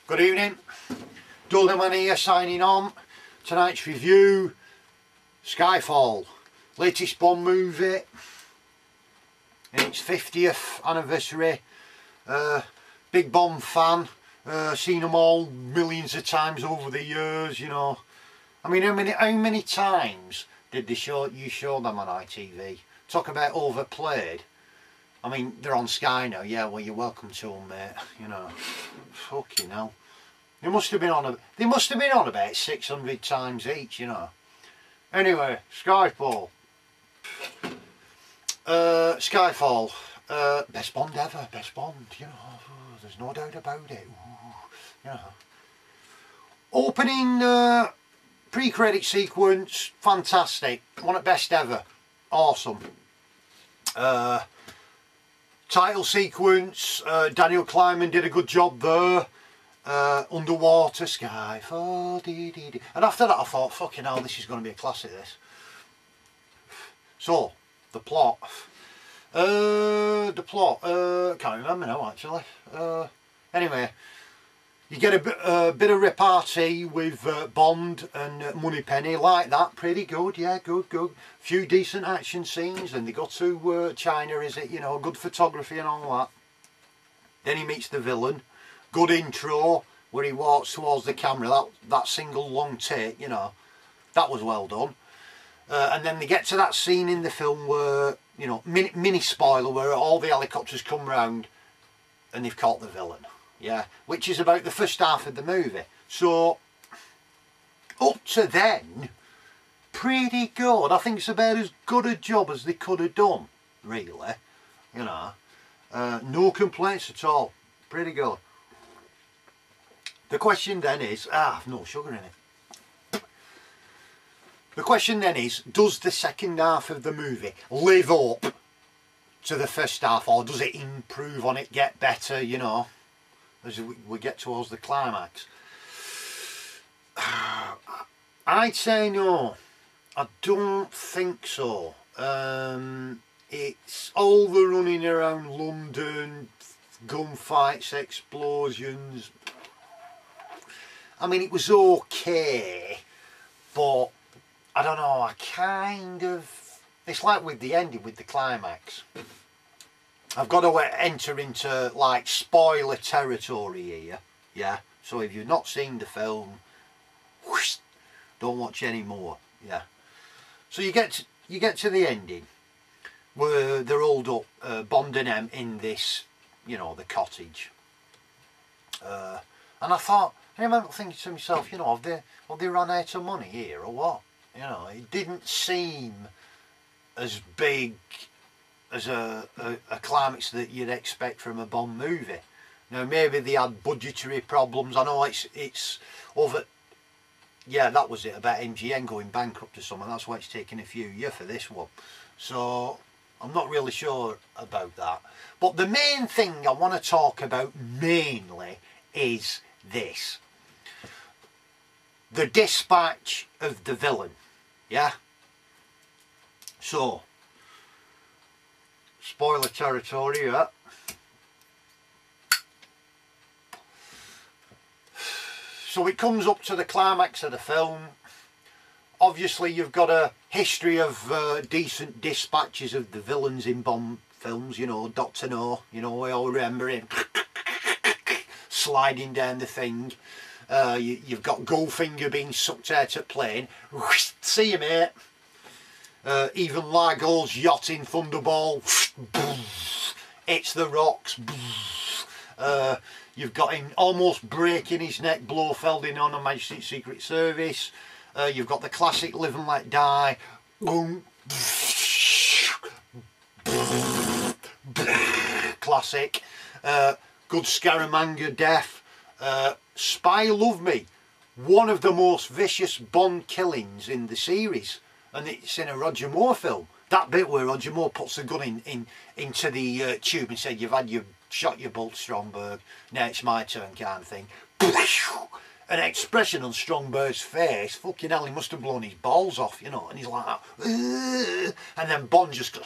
Good evening, Dulliman here signing on. Tonight's review, Skyfall, latest Bond movie, and its 50th anniversary. Big Bond fan, seen them all millions of times over the years, you know. I mean, how many times did you show them on ITV? Talk about overplayed. I mean, they're on Sky now. Yeah, well, you're welcome to them, mate. You know, fucking hell. They must have been on about 600 times each, you know. Anyway, Skyfall. Skyfall. Best Bond ever. Best Bond. You know, there's no doubt about it. You know. Opening pre-credit sequence, fantastic. One of the best ever. Awesome. Title sequence, Daniel Kleinman did a good job there. Underwater, Skyfall, and after that I thought, fucking hell, this is going to be a classic, this. So, the plot. Can't remember now, actually. Anyway, you get a bit of repartee with Bond and Moneypenny, like that, pretty good, yeah, good. Few decent action scenes, and they go to China, is it, you know, good photography and all that. Then he meets the villain, good intro, where he walks towards the camera, that single long take, you know, that was well done. And then they get to that scene in the film where, you know, mini spoiler, where all the helicopters come round and they've caught the villain. Yeah, which is about the first half of the movie. So, up to then, pretty good. I think it's about as good a job as they could have done, really. You know, no complaints at all. Pretty good. The question then is, no sugar in it. The question then is, does the second half of the movie live up to the first half, or does it improve on it, get better, you know, as we get towards the climax? I'd say no. I don't think so. It's all the running around London, gunfights, explosions. I mean, it was okay, but I don't know, it's like with the ending, with the climax. I've got to enter into like spoiler territory here, yeah. So if you've not seen the film, whoosh, don't watch any more, yeah. So you get to the ending where they're holed up, Bond and M, in this, you know, the cottage. And I remember thinking to myself, you know, have they run out of money here or what? You know, it didn't seem as big as a climax that you'd expect from a Bond movie. Now, maybe they had budgetary problems. I know it's over. Yeah, that was it, about MGM going bankrupt or something. That's why it's taken a few years for this one. So I'm not really sure about that. But the main thing I want to talk about mainly is this. The dispatch of the villain. Yeah? So, spoiler territory, yeah. So it comes up to the climax of the film. Obviously you've got a history of decent dispatches of the villains in Bond films, you know, Dr. No, you know, we all remember him sliding down the thing. You've got Goldfinger being sucked out at plane. See you, mate. Even Largo's yacht in Thunderball. It's the rocks. You've got him almost breaking his neck, Blofeld in On Her Majesty's Secret Service. You've got the classic Live and Let Die. Classic. Good Scaramanga death. Spy Love Me, one of the most vicious Bond killings in the series, and it's in a Roger Moore film. That bit where Roger Moore puts the gun into the tube and said, "You've had shot your bolt, Stromberg, now it's my turn," kind of thing. An expression on Stromberg's face, fucking hell, he must have blown his balls off, you know, and he's like that. And then Bond just goes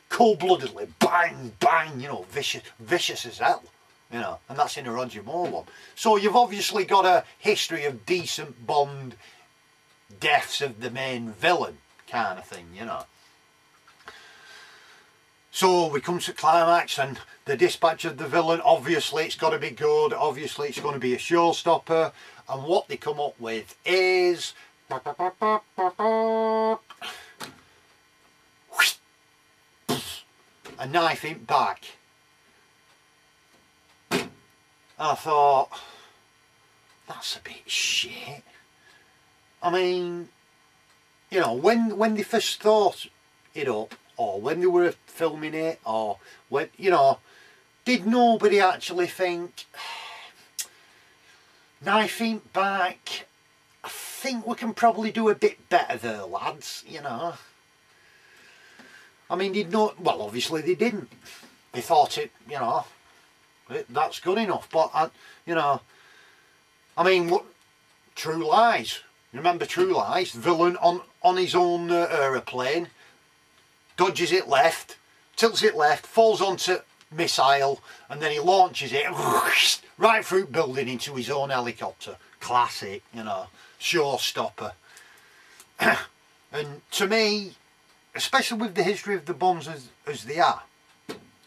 cold-bloodedly, bang, bang, you know, vicious as hell. you know, and that's in a Roger Moore one. So you've obviously got a history of decent Bond deaths of the main villain kind of thing, you know. So we come to climax and the dispatch of the villain, obviously it's got to be good, obviously it's going to be a showstopper, and what they come up with is a knife in back. And I thought, that's a bit shit. I mean, you know, when they first thought it up, or when they were filming it, or when, you know, did nobody actually think, knife in back, I think we can probably do a bit better there, lads, you know. I mean, did not, well, obviously they didn't. They thought it, you know, that's good enough, but, you know, I mean, what, True Lies. Remember True Lies? Villain on his own aeroplane, dodges it left, tilts it left, falls onto missile, and then he launches it right through building into his own helicopter. Classic, you know, showstopper. And to me, especially with the history of the Bonds as they are,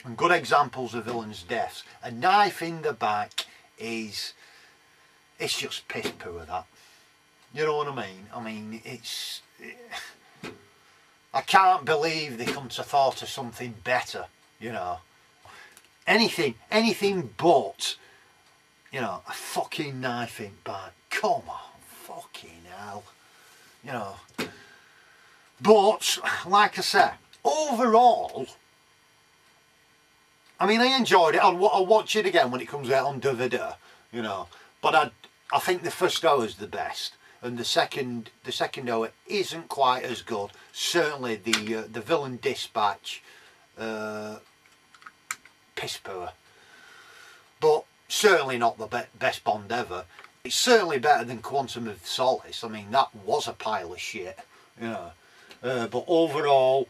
and good examples of villains' deaths, a knife in the back it's just piss poor, that. You know what I mean? I mean, I can't believe they come to thought of something better, you know. Anything but, you know, a fucking knife in back. Come on, fucking hell. You know. But, like I said, overall, I mean, I enjoyed it. I'll watch it again when it comes out on DVD, you know. But I think the first hour is the best. And the second hour isn't quite as good. Certainly the villain dispatch, piss poor. But certainly not the best Bond ever. It's certainly better than Quantum of Solace. I mean, that was a pile of shit, you know. But overall,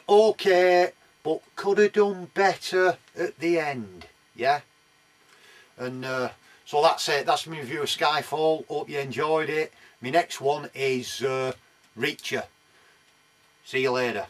okay, but could have done better at the end, yeah. And so that's it. That's my review of Skyfall. Hope you enjoyed it. My next one is Reacher. See you later.